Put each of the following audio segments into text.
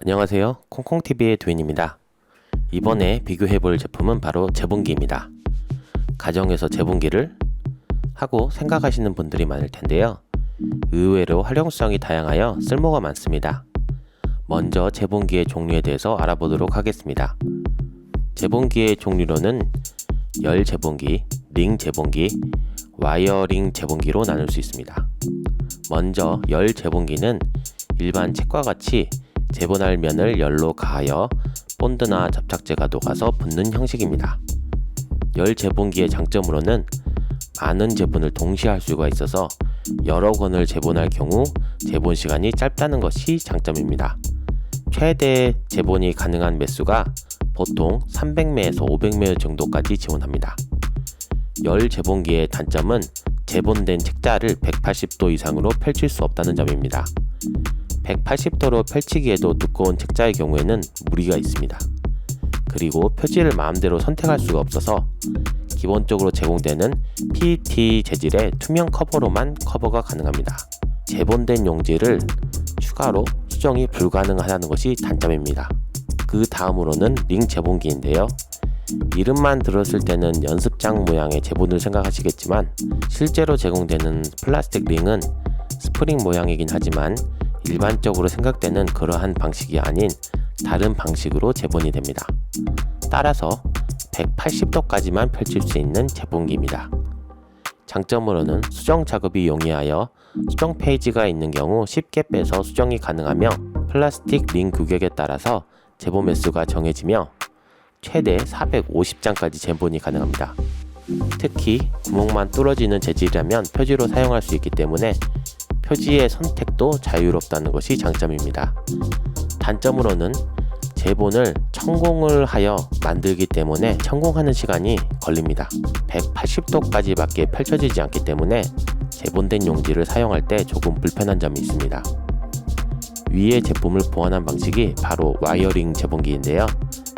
안녕하세요. 콩콩TV의 두인입니다. 이번에 비교해볼 제품은 바로 재본기입니다. 가정에서 재본기를 하고 생각하시는 분들이 많을 텐데요. 의외로 활용성이 다양하여 쓸모가 많습니다. 먼저 재본기의 종류에 대해서 알아보도록 하겠습니다. 재본기의 종류로는 열 재본기, 링 재본기, 와이어링 재본기로 나눌 수 있습니다. 먼저 열 재본기는 일반 책과 같이 재본할 면을 열로 가하여 본드나 접착제가 녹아서 붓는 형식입니다. 열 재본기의 장점으로는 많은 재본을 동시에 할 수가 있어서 여러 권을 재본할 경우 재본 시간이 짧다는 것이 장점입니다. 최대 재본이 가능한 매수가 보통 300매에서 500매 정도까지 지원합니다. 열 재본기의 단점은 재본된 책자를 180도 이상으로 펼칠 수 없다는 점입니다. 180도로 펼치기에도 두꺼운 책자의 경우에는 무리가 있습니다. 그리고 표지를 마음대로 선택할 수가 없어서 기본적으로 제공되는 PET 재질의 투명 커버로만 커버가 가능합니다. 재본된 용지를 추가로 수정이 불가능하다는 것이 단점입니다. 그 다음으로는 링 재본기인데요. 이름만 들었을 때는 연습장 모양의 재본을 생각하시겠지만 실제로 제공되는 플라스틱 링은 스프링 모양이긴 하지만 일반적으로 생각되는 그러한 방식이 아닌 다른 방식으로 재본이 됩니다. 따라서 180도까지만 펼칠 수 있는 재본기입니다. 장점으로는 수정 작업이 용이하여 수정 페이지가 있는 경우 쉽게 빼서 수정이 가능하며 플라스틱 링 규격에 따라서 재본 매수가 정해지며 최대 450장까지 재본이 가능합니다. 특히 구멍만 뚫어지는 재질이라면 표지로 사용할 수 있기 때문에 표지의 선택도 자유롭다는 것이 장점입니다. 단점으로는 재본을 천공을 하여 만들기 때문에 천공하는 시간이 걸립니다. 180도까지밖에 펼쳐지지 않기 때문에 재본된 용지를 사용할 때 조금 불편한 점이 있습니다. 위의 제품을 보완한 방식이 바로 와이어링 재본기인데요.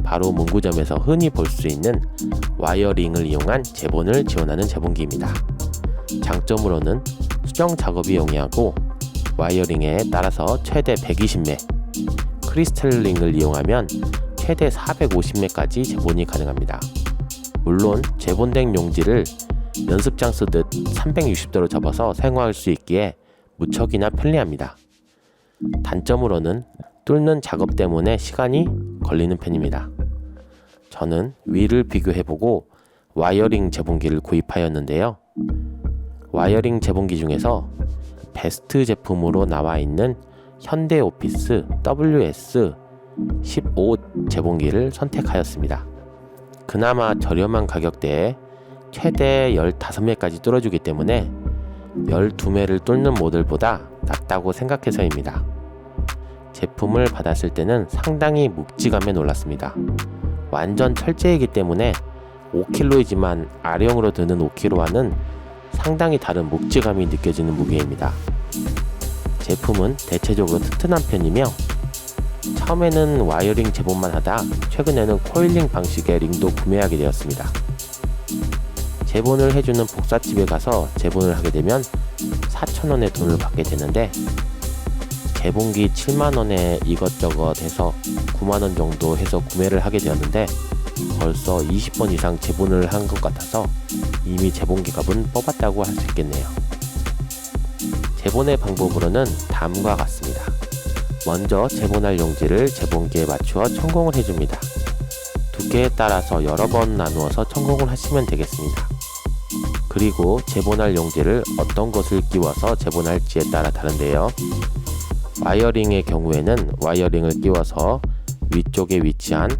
바로 문구점에서 흔히 볼 수 있는 와이어링을 이용한 재본을 지원하는 재본기입니다. 장점으로는 수정 작업이 용이하고 와이어링에 따라서 최대 120매, 크리스탈링을 이용하면 최대 450매까지 재본이 가능합니다. 물론 재본된 용지를 연습장 쓰듯 360도로 접어서 사용할 수 있기에 무척이나 편리합니다. 단점으로는 뚫는 작업 때문에 시간이 걸리는 편입니다. 저는 위를 비교해보고 와이어링 재본기를 구입하였는데요. 와이어링 재본기 중에서 베스트 제품으로 나와 있는 현대오피스 WS15 재본기를 선택하였습니다. 그나마 저렴한 가격대에 최대 15매까지 뚫어주기 때문에 12매를 뚫는 모델보다 낫다고 생각해서입니다. 제품을 받았을 때는 상당히 묵직함에 놀랐습니다. 완전 철제이기 때문에 5kg이지만 R형으로 드는 5kg와는 상당히 다른 묵직함이 느껴지는 무게입니다. 제품은 대체적으로 튼튼한 편이며 처음에는 와이어링 재본만 하다 최근에는 코일링 방식의 링도 구매하게 되었습니다. 재본을 해주는 복사집에 가서 재본을 하게 되면 4,000원의 돈을 받게 되는데 재본기 7만원에 이것저것 해서 9만원 정도 해서 구매를 하게 되었는데 벌써 20번 이상 재본을 한 것 같아서 이미 재본기 값은 뽑았다고 할 수 있겠네요. 재본의 방법으로는 다음과 같습니다. 먼저 재본할 용지를 재본기에 맞추어 천공을 해줍니다. 두께에 따라서 여러 번 나누어서 천공을 하시면 되겠습니다. 그리고 재본할 용지를 어떤 것을 끼워서 재본할지에 따라 다른데요. 와이어링의 경우에는 와이어링을 끼워서 위쪽에 위치한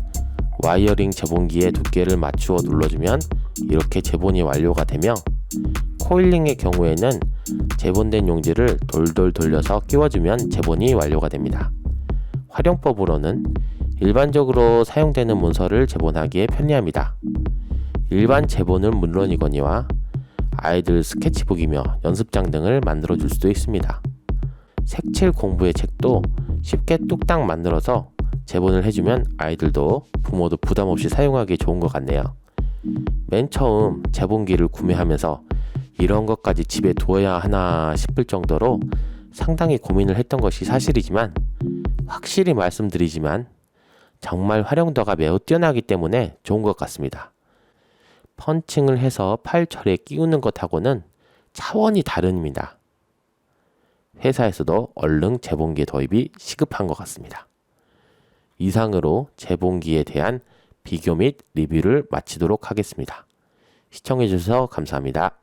와이어링 재본기의 두께를 맞추어 눌러주면 이렇게 재본이 완료가 되며 코일링의 경우에는 재본된 용지를 돌돌 돌려서 끼워주면 재본이 완료가 됩니다. 활용법으로는 일반적으로 사용되는 문서를 재본하기에 편리합니다. 일반 재본은 물론이거니와 아이들 스케치북이며 연습장 등을 만들어 줄 수도 있습니다. 색칠 공부의 책도 쉽게 뚝딱 만들어서 재본을 해주면 아이들도 부모도 부담없이 사용하기 좋은 것 같네요. 맨 처음 재본기를 구매하면서 이런 것까지 집에 두어야 하나 싶을 정도로 상당히 고민을 했던 것이 사실이지만 확실히 말씀드리지만 정말 활용도가 매우 뛰어나기 때문에 좋은 것 같습니다. 펀칭을 해서 팔처리에 끼우는 것하고는 차원이 다릅니다. 회사에서도 얼른 재봉기 도입이 시급한 것 같습니다. 이상으로 재봉기에 대한 비교 및 리뷰를 마치도록 하겠습니다. 시청해주셔서 감사합니다.